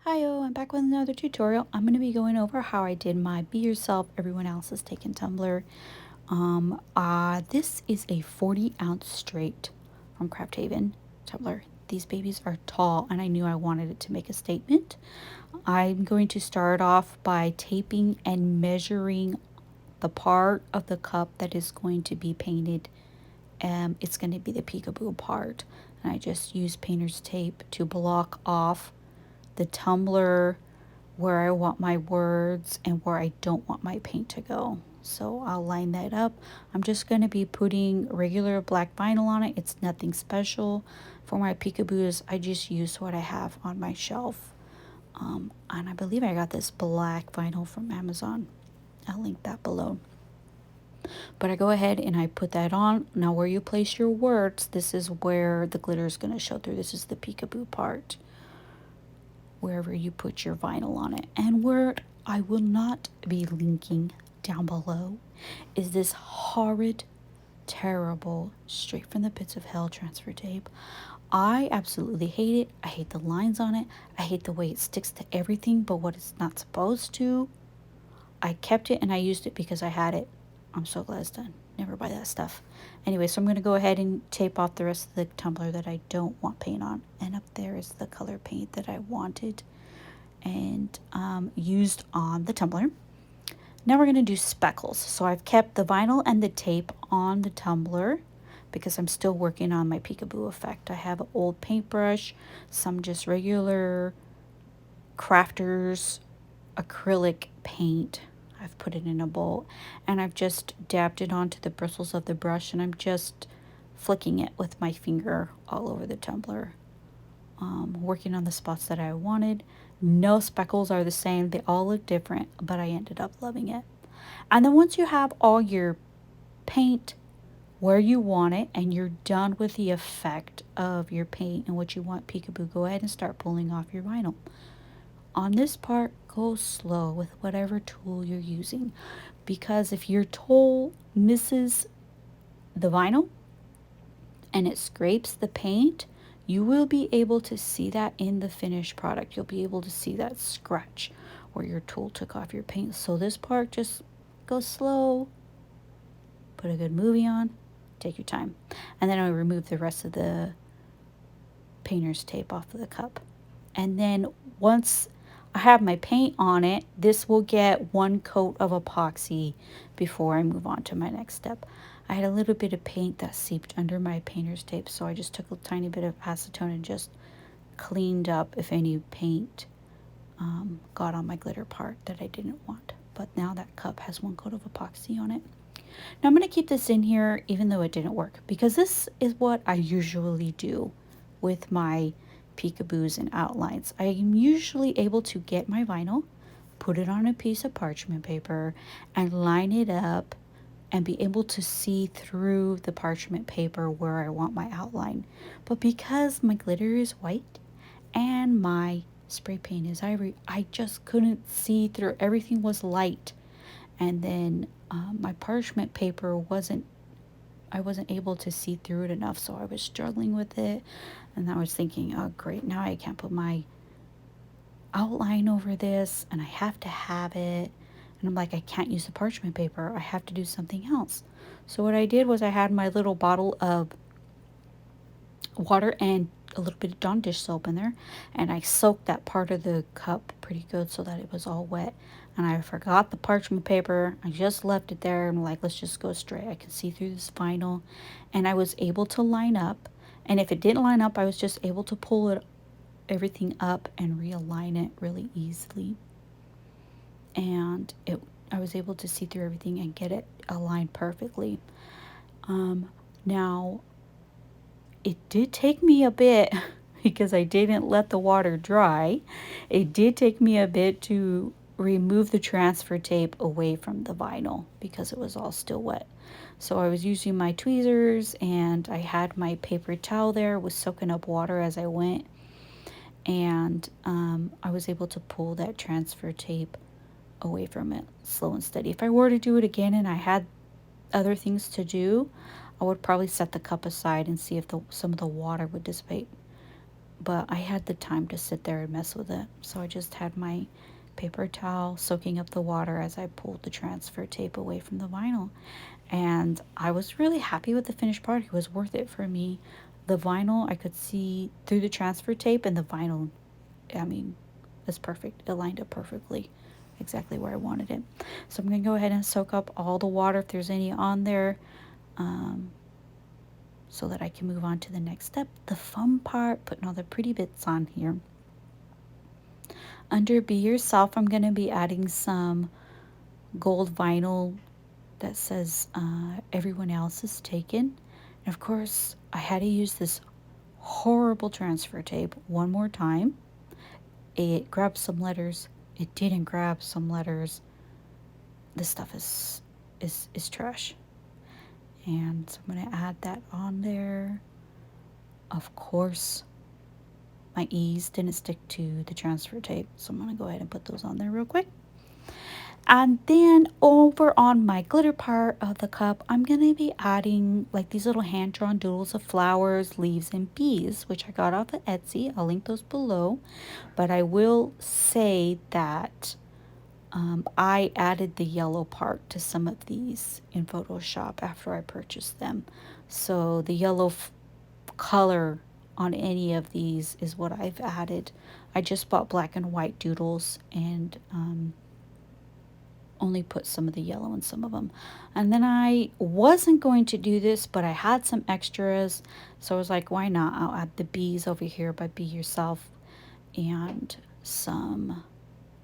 Hi, I'm back with another tutorial. I'm going to be going over how I did my Be Yourself, Everyone Else is Taken tumbler. This is a 40-ounce straight from Craft Haven tumbler. These babies are tall, and I knew I wanted it to make a statement. I'm going to start off by taping and measuring the part of the cup that is going to be painted. It's going to be the Peekaboo part. And I just use painter's tape to block off the tumbler where I want my words and where I don't want my paint to go. So I'll line that up. I'm just going to be putting regular black vinyl on it. It's nothing special. For my peekaboos, I just use what I have on my shelf. And I believe I got this black vinyl from Amazon. I'll link that below. But I go ahead and I put that on. Now where you place your words, this is where the glitter is going to show through. This is the peekaboo part, wherever you put your vinyl on it. And where I will not be linking down below is this horrid, terrible, straight from the pits of hell transfer tape. I absolutely hate it. I hate the lines on it. I hate the way it sticks to everything but what it's not supposed to. I kept it and I used it because I had it. I'm so glad it's done. Never buy that stuff. Anyway, so I'm going to go ahead and tape off the rest of the tumbler that I don't want paint on. And up there is the color paint that I wanted and used on the tumbler. Now we're going to do speckles. So I've kept the vinyl and the tape on the tumbler because I'm still working on my peekaboo effect. I have an old paintbrush, some just regular crafters acrylic paint. I've put it in a bowl and I've just dabbed it onto the bristles of the brush and I'm just flicking it with my finger all over the tumbler. Working on the spots that I wanted. No speckles are the same. They all look different, but I ended up loving it. And then once you have all your paint where you want it and you're done with the effect of your paint and what you want peekaboo, go ahead and start pulling off your vinyl. On this part, go slow with whatever tool you're using, because if your tool misses the vinyl and it scrapes the paint, you will be able to see that in the finished product. You'll be able to see that scratch where your tool took off your paint. So this part, just go slow, put a good movie on, take your time. And then I remove the rest of the painter's tape off of the cup. And then once I have my paint on it, this will get one coat of epoxy before I move on to my next step. I had a little bit of paint that seeped under my painter's tape, so I just took a tiny bit of acetone and just cleaned up if any paint got on my glitter part that I didn't want. But now that cup has one coat of epoxy on it. Now I'm going to keep this in here even though it didn't work, because this is what I usually do with my peekaboos and outlines. I am usually able to get my vinyl, put it on a piece of parchment paper, and line it up and be able to see through the parchment paper where I want my outline. But because my glitter is white and my spray paint is ivory, I just couldn't see through. Everything was light. And then my parchment paper I wasn't able to see through it enough, so I was struggling with it. And I was thinking, oh great, now I can't put my outline over this and I have to have it. And I'm like, I can't use the parchment paper. I have to do something else. So what I did was I had my little bottle of water and a little bit of Dawn dish soap in there, and I soaked that part of the cup pretty good so that it was all wet. And I forgot the parchment paper. I just left it there and like, let's just go straight. I can see through this vinyl, and I was able to line up. And if it didn't line up, I was just able to pull it everything up and realign it really easily. And I was able to see through everything and get it aligned perfectly. Now it did take me a bit because I didn't let the water dry. It did take me a bit to remove the transfer tape away from the vinyl because it was all still wet. So I was using my tweezers and I had my paper towel there, was soaking up water as I went. And I was able to pull that transfer tape away from it slow and steady. If I were to do it again and I had other things to do, I would probably set the cup aside and see if some of the water would dissipate. but I had the time to sit there and mess with it. So I just had my paper towel soaking up the water as I pulled the transfer tape away from the vinyl. And I was really happy with the finished product. It was worth it for me. The vinyl, I could see through the transfer tape, and the vinyl, I mean, it's perfect. It lined up perfectly, exactly where I wanted it. So I'm going to go ahead and soak up all the water if there's any on there, um, so that I can move on to the next step. The fun part, putting all the pretty bits on here. Under Be Yourself, I'm going to be adding some gold vinyl that says everyone else is taken. And of course, I had to use this horrible transfer tape one more time. It grabbed some letters. It didn't grab some letters. This stuff is trash. And so I'm going to add that on there. Of course, my E's didn't stick to the transfer tape, so I'm going to go ahead and put those on there real quick. And then over on my glitter part of the cup, I'm going to be adding like these little hand-drawn doodles of flowers, leaves, and bees, which I got off of Etsy. I'll link those below. But I will say that I added the yellow part to some of these in Photoshop after I purchased them. So the yellow color on any of these is what I've added. I just bought black and white doodles and only put some of the yellow in some of them. And then I wasn't going to do this, but I had some extras. So I was like, why not? I'll add the bees over here by Be Yourself and some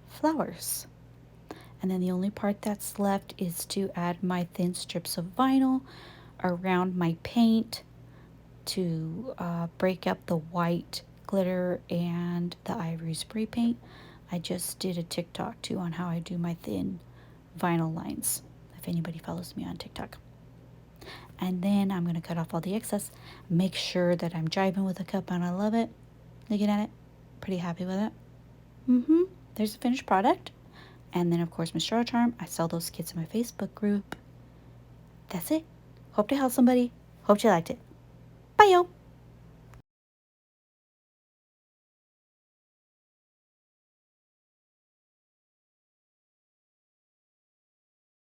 flowers. And then the only part that's left is to add my thin strips of vinyl around my paint to break up the white glitter and the ivory spray paint. I just did a TikTok too on how I do my thin vinyl lines, if anybody follows me on TikTok. And then I'm going to cut off all the excess, make sure that I'm jiving with the cup, and I love it. Looking at it, pretty happy with it. There's the finished product. And then, of course, my straw charm. I sell those kits in my Facebook group. That's it. Hope to help somebody. Hope you liked it.